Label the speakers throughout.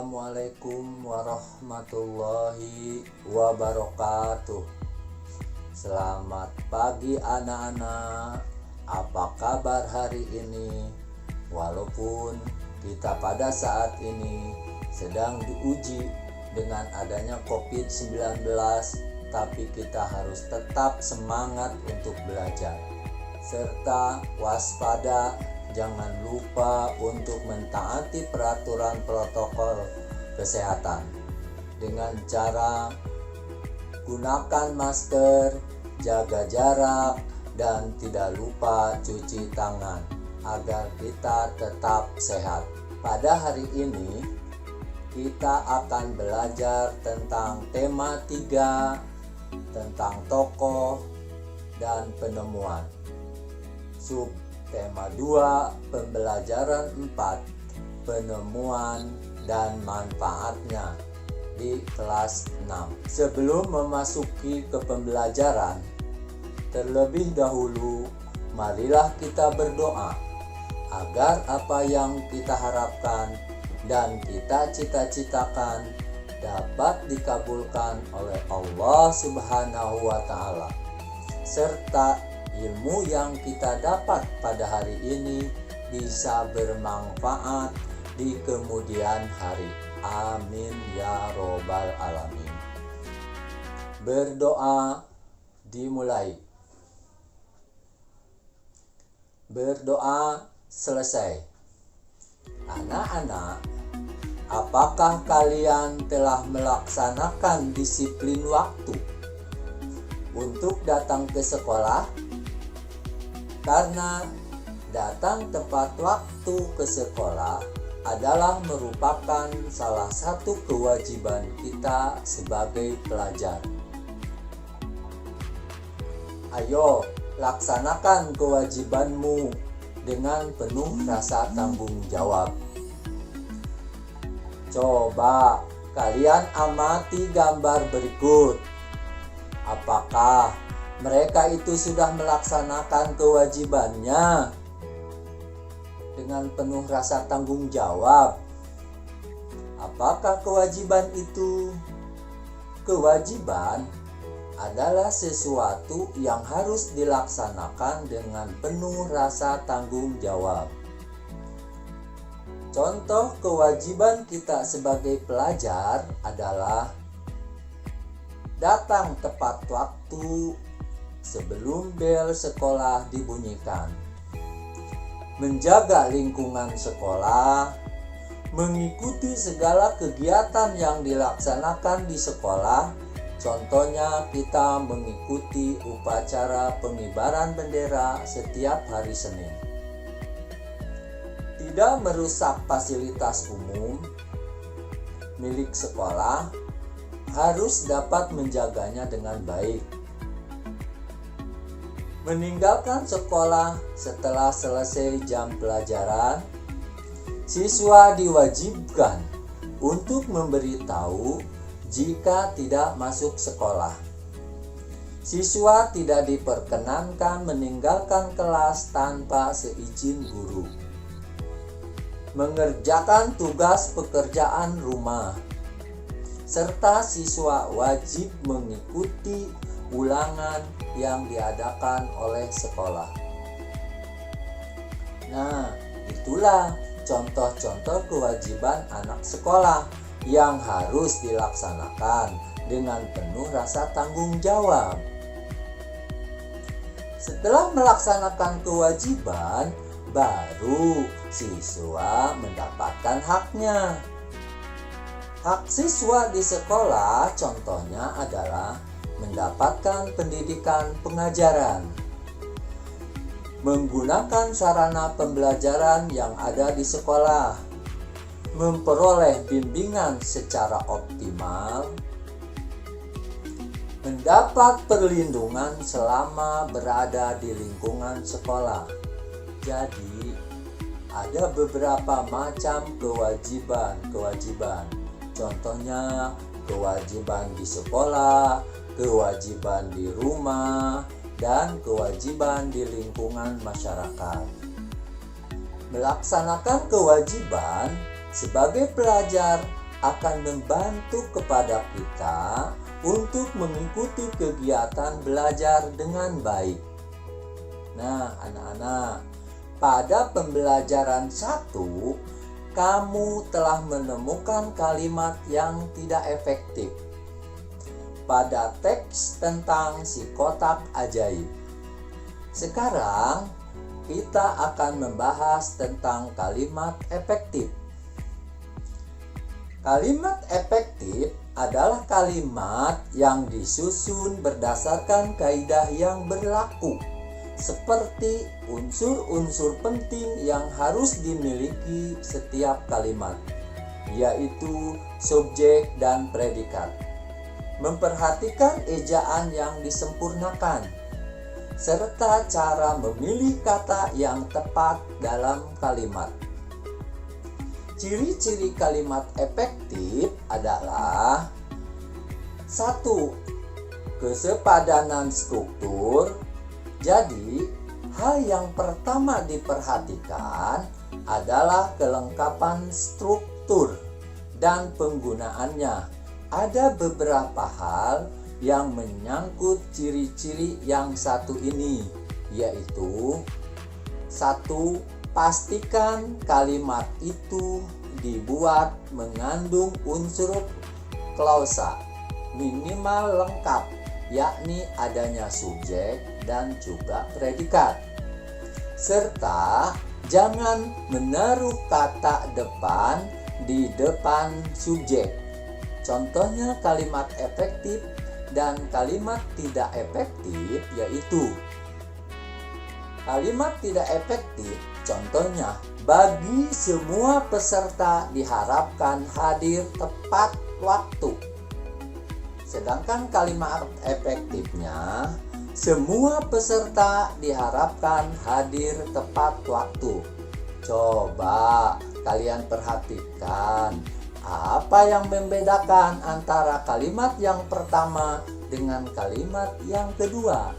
Speaker 1: Assalamualaikum warahmatullahi wabarakatuh. Selamat pagi anak-anak. Apa kabar hari ini? Walaupun kita pada saat ini sedang diuji dengan adanya COVID-19, tapi kita harus tetap semangat untuk belajar serta waspada. Jangan lupa untuk mentaati peraturan protokol kesehatan dengan cara gunakan masker, jaga jarak, dan tidak lupa cuci tangan agar kita tetap sehat. Pada hari ini kita akan belajar tentang tema 3 tentang tokoh dan penemuan. Tema 2, pembelajaran 4, penemuan dan manfaatnya di kelas 6. Sebelum memasuki ke pembelajaran, terlebih dahulu marilah kita berdoa agar apa yang kita harapkan dan kita cita-citakan dapat dikabulkan oleh Allah Subhanahu wa Ta'ala, serta ilmu yang kita dapat pada hari ini bisa bermanfaat di kemudian hari. Amin ya robbal alamin. Berdoa dimulai. Berdoa selesai. Anak-anak, apakah kalian telah melaksanakan disiplin waktu untuk datang ke sekolah? Karena datang tepat waktu ke sekolah adalah merupakan salah satu kewajiban kita sebagai pelajar. Ayo, laksanakan kewajibanmu dengan penuh rasa tanggung jawab. Coba kalian amati gambar berikut. Apakah mereka itu sudah melaksanakan kewajibannya dengan penuh rasa tanggung jawab? Apakah kewajiban itu? Kewajiban adalah sesuatu yang harus dilaksanakan dengan penuh rasa tanggung jawab. Contoh kewajiban kita sebagai pelajar adalah datang tepat waktu sebelum bel sekolah dibunyikan, menjaga lingkungan sekolah, mengikuti segala kegiatan yang dilaksanakan di sekolah. Contohnya kita mengikuti upacara pengibaran bendera setiap hari Senin. Tidak merusak fasilitas umum milik sekolah, harus dapat menjaganya dengan baik. Meninggalkan sekolah setelah selesai jam pelajaran, siswa diwajibkan untuk memberitahu jika tidak masuk sekolah. Siswa tidak diperkenankan meninggalkan kelas tanpa seizin guru. Mengerjakan tugas pekerjaan rumah, serta siswa wajib mengikuti ulangan yang diadakan oleh sekolah. Nah, itulah contoh-contoh kewajiban anak sekolah yang harus dilaksanakan dengan penuh rasa tanggung jawab. Setelah melaksanakan kewajiban, baru siswa mendapatkan haknya. Hak siswa di sekolah contohnya adalah mendapatkan pendidikan pengajaran, menggunakan sarana pembelajaran yang ada di sekolah, memperoleh bimbingan secara optimal, mendapat perlindungan selama berada di lingkungan sekolah. Jadi, ada beberapa macam kewajiban. Contohnya, kewajiban di sekolah, kewajiban di rumah, dan kewajiban di lingkungan masyarakat. Melaksanakan kewajiban sebagai pelajar akan membantu kepada kita untuk mengikuti kegiatan belajar dengan baik. Nah, anak-anak, pada pembelajaran 1, kamu telah menemukan kalimat yang tidak efektif pada teks tentang si kotak ajaib. Sekarang kita akan membahas tentang kalimat efektif. Kalimat efektif adalah kalimat yang disusun berdasarkan kaidah yang berlaku, seperti unsur-unsur penting yang harus dimiliki setiap kalimat, yaitu subjek dan predikat. Memperhatikan ejaan yang disempurnakan, serta cara memilih kata yang tepat dalam kalimat. Ciri-ciri kalimat efektif adalah 1. Kesepadanan struktur. Jadi, hal yang pertama diperhatikan adalah kelengkapan struktur dan penggunaannya. Ada beberapa hal yang menyangkut ciri-ciri yang satu ini, yaitu 1. Pastikan kalimat itu dibuat mengandung unsur klausa minimal lengkap, yakni adanya subjek dan juga predikat. Serta jangan menaruh kata depan di depan subjek. Contohnya kalimat efektif dan kalimat tidak efektif yaitu kalimat tidak efektif, contohnya, bagi semua peserta diharapkan hadir tepat waktu. Sedangkan kalimat efektifnya, semua peserta diharapkan hadir tepat waktu. Coba kalian perhatikan, apa yang membedakan antara kalimat yang pertama dengan kalimat yang kedua?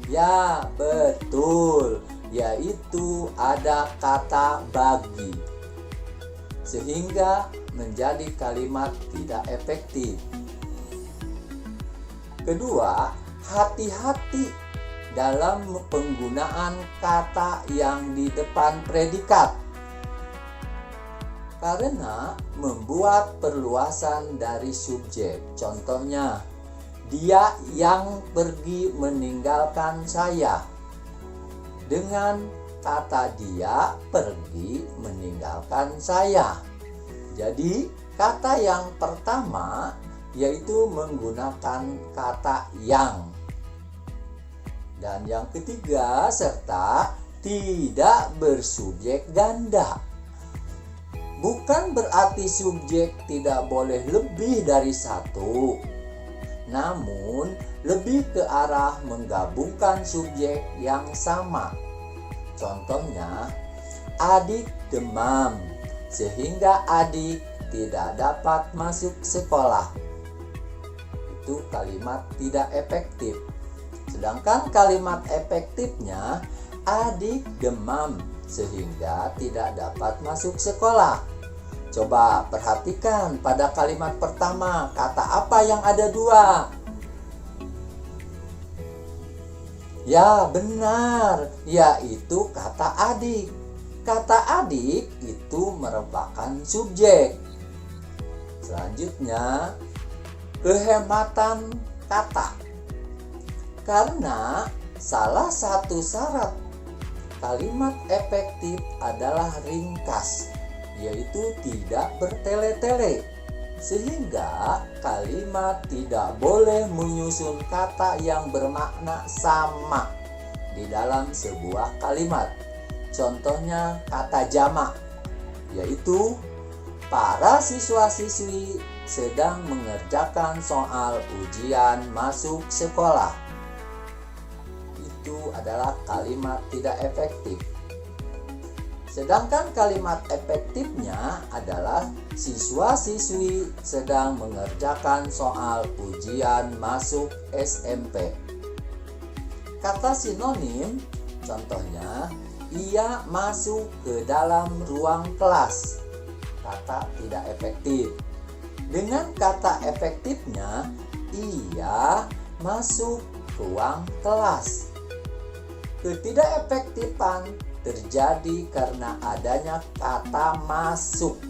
Speaker 1: Ya, betul, yaitu ada kata bagi, sehingga menjadi kalimat tidak efektif. Kedua, hati-hati dalam penggunaan kata yang di depan predikat, karena membuat perluasan dari subjek. Contohnya, dia yang pergi meninggalkan saya. Dengan kata dia pergi meninggalkan saya. Jadi kata yang pertama yaitu menggunakan kata yang. Dan yang ketiga, serta tidak bersubjek ganda. Bukan berarti subjek tidak boleh lebih dari satu, namun lebih ke arah menggabungkan subjek yang sama. Contohnya, adik demam, sehingga adik tidak dapat masuk sekolah. Itu kalimat tidak efektif. Sedangkan kalimat efektifnya, adik demam, sehingga tidak dapat masuk sekolah. Coba perhatikan pada kalimat pertama, kata apa yang ada dua? Ya, benar, yaitu kata adik. Kata adik itu merupakan subjek. Selanjutnya, kehematan kata. Karena salah satu syarat kalimat efektif adalah ringkas, yaitu tidak bertele-tele, sehingga kalimat tidak boleh menyusun kata yang bermakna sama di dalam sebuah kalimat. Contohnya kata jamak, yaitu para siswa-siswi sedang mengerjakan soal ujian masuk sekolah. Itu adalah kalimat tidak efektif. Sedangkan kalimat efektifnya adalah siswa-siswi sedang mengerjakan soal ujian masuk SMP. Kata sinonim, contohnya, ia masuk ke dalam ruang kelas. kata tidak efektif. Dengan kata efektifnya, ia masuk ruang kelas. Ketidakefektifan terjadi karena adanya kata masuk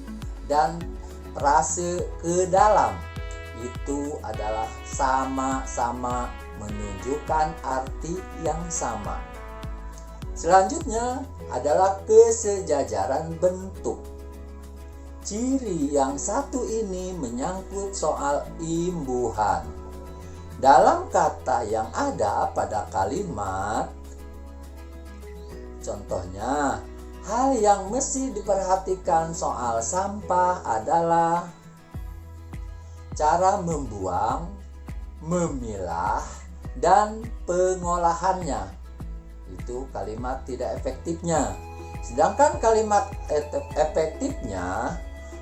Speaker 1: dan frase ke dalam. Itu adalah sama-sama menunjukkan arti yang sama. Selanjutnya adalah kesejajaran bentuk. Ciri yang satu ini menyangkut soal imbuhan. Dalam kata yang ada pada kalimat, contohnya, hal yang mesti diperhatikan soal sampah adalah cara membuang, memilah, dan pengolahannya. Itu kalimat tidak efektifnya. Sedangkan kalimat efektifnya,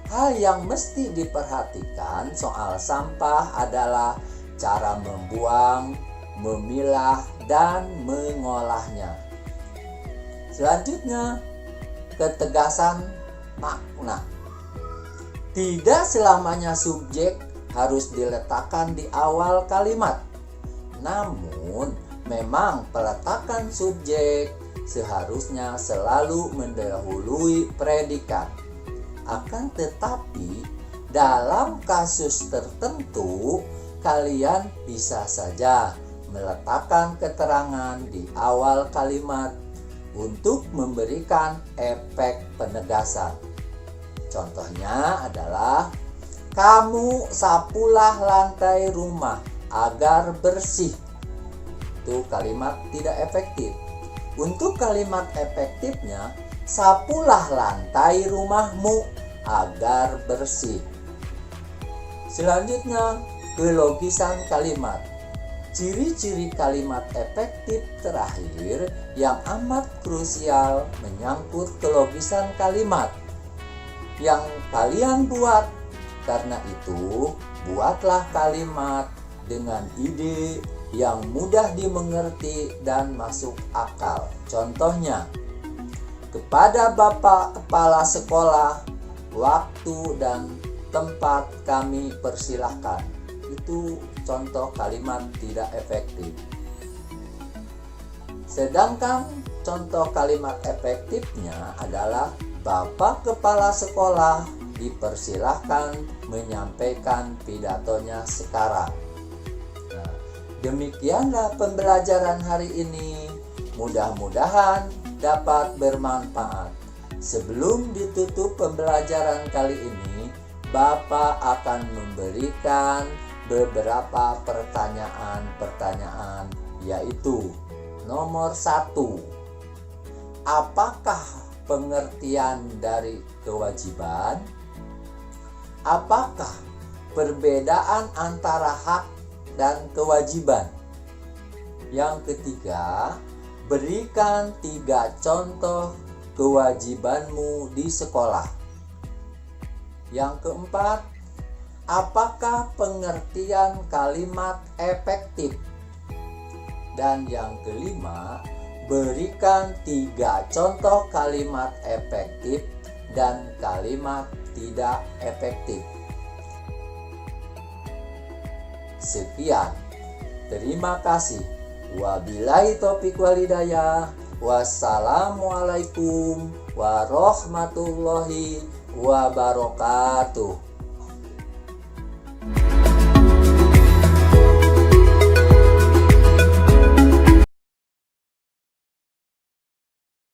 Speaker 1: hal yang mesti diperhatikan soal sampah adalah cara membuang, memilah, dan mengolahnya. Selanjutnya, ketegasan makna. Tidak selamanya subjek harus diletakkan di awal kalimat. Namun, memang peletakan subjek seharusnya selalu mendahului predikat. Akan tetapi, dalam kasus tertentu, kalian bisa saja meletakkan keterangan di awal kalimat untuk memberikan efek penegasan. Contohnya adalah, kamu sapulah lantai rumah agar bersih. Itu kalimat tidak efektif. Untuk kalimat efektifnya, sapulah lantai rumahmu agar bersih. Selanjutnya, kelogisan kalimat. Ciri-ciri kalimat efektif terakhir yang amat krusial menyangkut kelogisan kalimat yang kalian buat. Karena itu, buatlah kalimat dengan ide yang mudah dimengerti dan masuk akal. Contohnya, kepada Bapak Kepala Sekolah, waktu dan tempat kami persilahkan. Itu contoh kalimat tidak efektif. Sedangkan contoh kalimat efektifnya adalah, Bapak Kepala Sekolah dipersilahkan menyampaikan pidatonya sekarang. Nah, demikianlah pembelajaran hari ini. Mudah-mudahan dapat bermanfaat. Sebelum ditutup pembelajaran kali ini, Bapak akan memberikan beberapa pertanyaan-pertanyaan, yaitu nomor 1. Apakah pengertian dari kewajiban? Apakah perbedaan antara hak dan kewajiban? Yang ketiga, berikan 3 contoh kewajibanmu di sekolah. Yang keempat, apakah pengertian kalimat efektif? Dan yang kelima, berikan 3 contoh kalimat efektif dan kalimat tidak efektif. Sekian. Terima kasih. Wabillahi taufiq wal hidayah. Wassalamualaikum warahmatullahi wabarakatuh.